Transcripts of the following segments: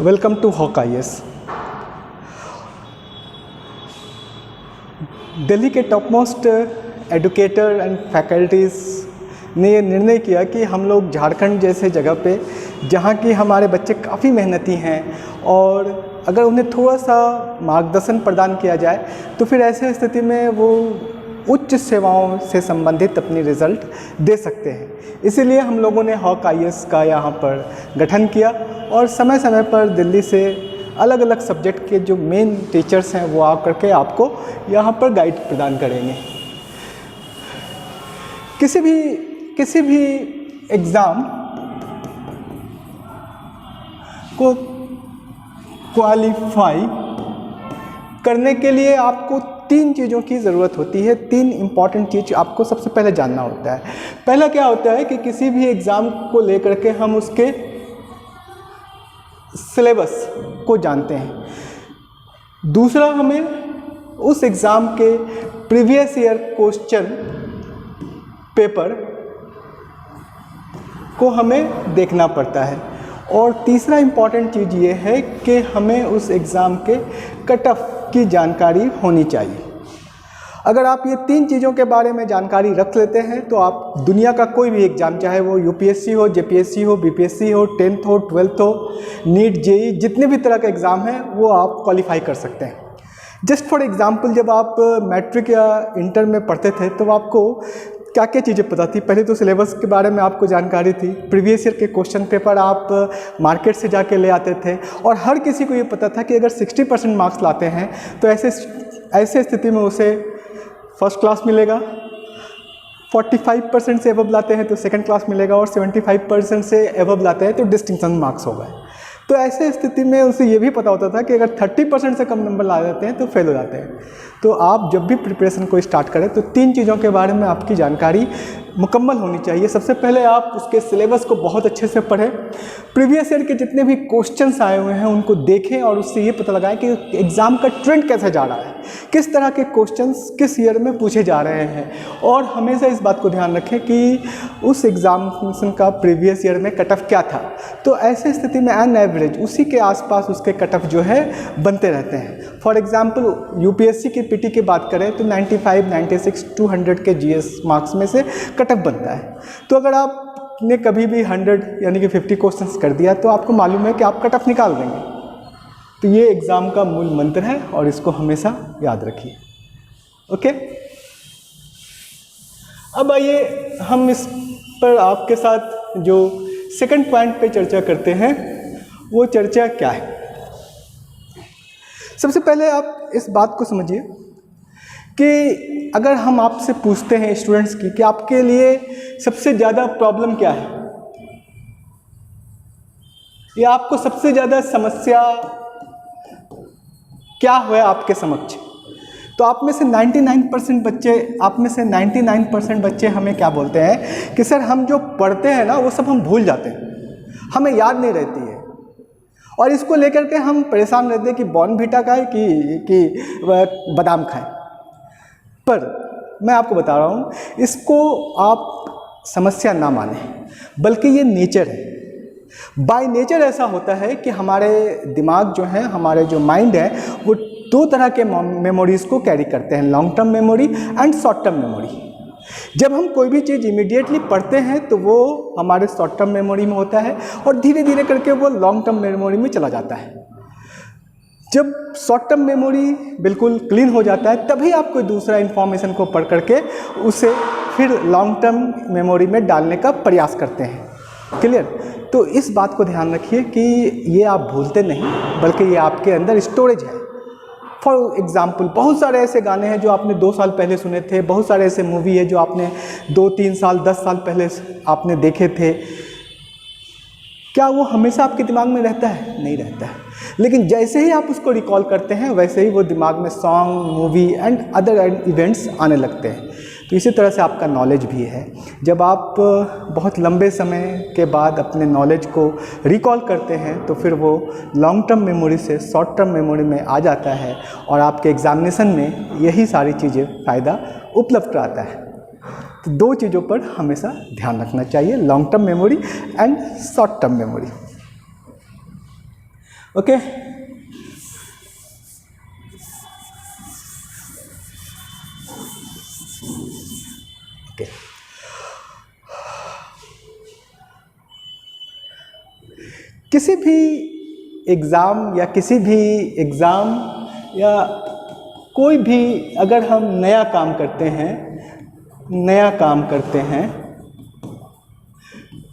Welcome to Hawk IAS। Delhi के top most educator and faculties ने ये निर्णय किया कि हम लोग झारखंड जैसे जगह पे, जहाँ की हमारे बच्चे काफ़ी मेहनती हैं और अगर उन्हें थोड़ा सा मार्गदर्शन प्रदान किया जाए तो फिर ऐसे स्थिति में वो उच्च सेवाओं से संबंधित अपनी रिज़ल्ट दे सकते हैं। इसीलिए हम लोगों ने हॉक IAS का यहाँ पर गठन किया और समय समय पर दिल्ली से अलग अलग सब्जेक्ट के जो मेन टीचर्स हैं वो आकर के आपको यहाँ पर गाइड प्रदान करेंगे। किसी भी एग्ज़ाम को क्वालिफाई करने के लिए आपको 3 चीज़ों की ज़रूरत होती है। 3 इम्पॉर्टेंट चीज़ आपको सबसे पहले जानना होता है। पहला क्या होता है कि किसी भी एग्ज़ाम को लेकर के हम उसके सिलेबस को जानते हैं। दूसरा, हमें उस एग्ज़ाम के प्रीवियस ईयर क्वेश्चन पेपर को हमें देखना पड़ता है। और तीसरा इम्पॉर्टेंट चीज़ ये है कि हमें उस एग्ज़ाम के कट ऑफ की जानकारी होनी चाहिए। अगर आप ये 3 चीज़ों के बारे में जानकारी रख लेते हैं तो आप दुनिया का कोई भी एग्ज़ाम, चाहे वो UPSC हो, JPSC हो, BPSC हो, 10th हो, 12th हो, नीट, JEE, जितने भी तरह के एग्ज़ाम हैं वो आप क्वालिफाई कर सकते हैं। जस्ट फॉर एग्ज़ाम्पल, जब आप मैट्रिक या इंटर में पढ़ते थे तो आपको क्या क्या चीज़ें पता थी? पहले तो सिलेबस के बारे में आपको जानकारी थी। प्रीवियस ईयर के क्वेश्चन पेपर आप मार्केट से जाके ले आते थे और हर किसी को ये पता था कि अगर 60% मार्क्स लाते हैं तो ऐसे स्थिति में उसे फर्स्ट क्लास मिलेगा, 45% से एबव लाते हैं तो सेकंड क्लास मिलेगा और 75% से एबव लाते हैं तो डिस्टिंक्शन मार्क्स होगा। तो ऐसे स्थिति में उसे ये भी पता होता था कि अगर 30% से कम नंबर ला जाते हैं तो फेल हो जाते हैं। तो आप जब भी प्रिपरेशन को स्टार्ट करें तो 3 चीज़ों के बारे में आपकी जानकारी मुकम्मल होनी चाहिए। सबसे पहले आप उसके सिलेबस को बहुत अच्छे से पढ़ें, प्रीवियस ईयर के जितने भी क्वेश्चंस आए हुए हैं उनको देखें और उससे ये पता लगाएं कि एग्ज़ाम का ट्रेंड कैसे जा रहा है, किस तरह के क्वेश्चंस किस ईयर में पूछे जा रहे हैं। और हमेशा इस बात को ध्यान रखें कि उस एग्ज़ामिनेशन का प्रीवियस ईयर में कट ऑफ क्या था। तो ऐसे स्थिति में एन एवरेज उसी के आसपास उसके कट ऑफ जो है बनते रहते हैं। फॉर एग्ज़ाम्पल, UPSC की PT की बात करें तो 95, 96, 200 के GS मार्क्स में से कट ऑफ बनता है। तो अगर आपने कभी भी 100 यानी कि 50 क्वेश्चंस कर दिया तो आपको मालूम है कि आप कट ऑफ निकाल देंगे। तो ये एग्ज़ाम का मूल मंत्र है और इसको हमेशा याद रखिए। ओके, अब आइए हम इस पर आपके साथ जो सेकंड पॉइंट पे चर्चा करते हैं वो चर्चा क्या है। सबसे पहले आप इस बात को समझिए कि अगर हम आपसे पूछते हैं स्टूडेंट्स की कि आपके लिए सबसे ज़्यादा प्रॉब्लम क्या है या आपको सबसे ज़्यादा समस्या क्या है आपके समक्ष, तो आप में से 99% बच्चे हमें क्या बोलते हैं कि सर हम जो पढ़ते हैं ना वो सब हम भूल जाते हैं, हमें याद नहीं रहती है। और इसको लेकर के हम परेशान रहते हैं कि बॉर्नवीटा खाएं कि बादाम खाएं। पर मैं आपको बता रहा हूँ, इसको आप समस्या ना माने, बल्कि ये नेचर है। बाय नेचर ऐसा होता है कि हमारे दिमाग जो है, हमारे जो माइंड है, वो 2 तरह के मेमोरीज़ को कैरी करते हैं, long term memory and short term memory. जब हम कोई भी चीज़ इमीडिएटली पढ़ते हैं तो वो हमारे शॉर्ट टर्म मेमोरी में होता है और धीरे धीरे करके वो लॉन्ग टर्म मेमोरी में चला जाता है। जब शॉर्ट टर्म मेमोरी बिल्कुल क्लीन हो जाता है तभी आप कोई दूसरा इन्फॉर्मेशन को पढ़ करके उसे फिर लॉन्ग टर्म मेमोरी में डालने का प्रयास करते हैं। क्लियर? तो इस बात को ध्यान रखिए कि ये आप भूलते नहीं, बल्कि ये आपके अंदर स्टोरेज है। फॉर एग्ज़ाम्पल, बहुत सारे ऐसे गाने हैं जो आपने 2 साल पहले सुने थे, बहुत सारे ऐसे मूवी है जो आपने 2-3 साल 10 साल पहले आपने देखे थे। क्या वो हमेशा आपके दिमाग में रहता है? नहीं रहता है। लेकिन जैसे ही आप उसको रिकॉल करते हैं वैसे ही वो दिमाग में song, movie and other events आने लगते हैं। तो इसी तरह से आपका नॉलेज भी है। जब आप बहुत लंबे समय के बाद अपने नॉलेज को रिकॉल करते हैं तो फिर वो लॉन्ग टर्म मेमोरी से शॉर्ट टर्म मेमोरी में आ जाता है और आपके एग्जामिनेशन में यही सारी चीज़ें फ़ायदा उपलब्ध कराता है। तो 2 चीज़ों पर हमेशा ध्यान रखना चाहिए, long term memory and short term memory. Okay. Okay, किसी भी एग्ज़ाम या कोई भी अगर हम नया काम करते हैं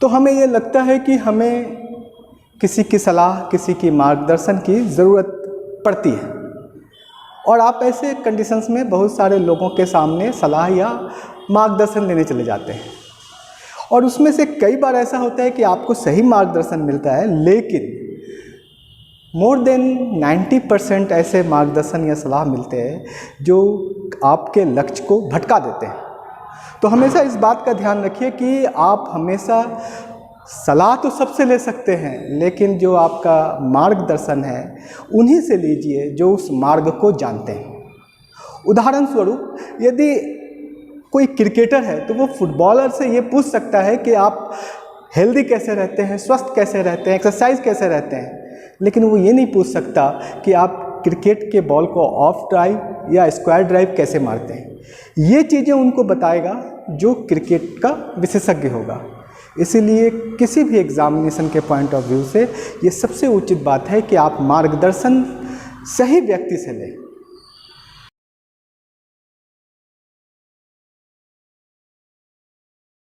तो हमें ये लगता है कि हमें किसी की सलाह, किसी की मार्गदर्शन की ज़रूरत पड़ती है। और आप ऐसे कंडीशंस में बहुत सारे लोगों के सामने सलाह या मार्गदर्शन लेने चले जाते हैं, और उसमें से कई बार ऐसा होता है कि आपको सही मार्गदर्शन मिलता है, लेकिन मोर देन 90% ऐसे मार्गदर्शन या सलाह मिलते हैं जो आपके लक्ष्य को भटका देते हैं। तो हमेशा इस बात का ध्यान रखिए कि आप हमेशा सलाह तो सबसे ले सकते हैं, लेकिन जो आपका मार्गदर्शन है उन्हीं से लीजिए जो उस मार्ग को जानते हैं। उदाहरण स्वरूप, यदि कोई क्रिकेटर है तो वो फुटबॉलर से ये पूछ सकता है कि आप हेल्दी कैसे रहते हैं, स्वस्थ कैसे रहते हैं, एक्सरसाइज कैसे रहते हैं, लेकिन वो ये नहीं पूछ सकता कि आप क्रिकेट के बॉल को ऑफ ड्राइव या स्क्वायर ड्राइव कैसे मारते हैं। ये चीज़ें उनको बताएगा जो क्रिकेट का विशेषज्ञ होगा। इसीलिए किसी भी एग्जामिनेशन के पॉइंट ऑफ व्यू से ये सबसे उचित बात है कि आप मार्गदर्शन सही व्यक्ति से लें।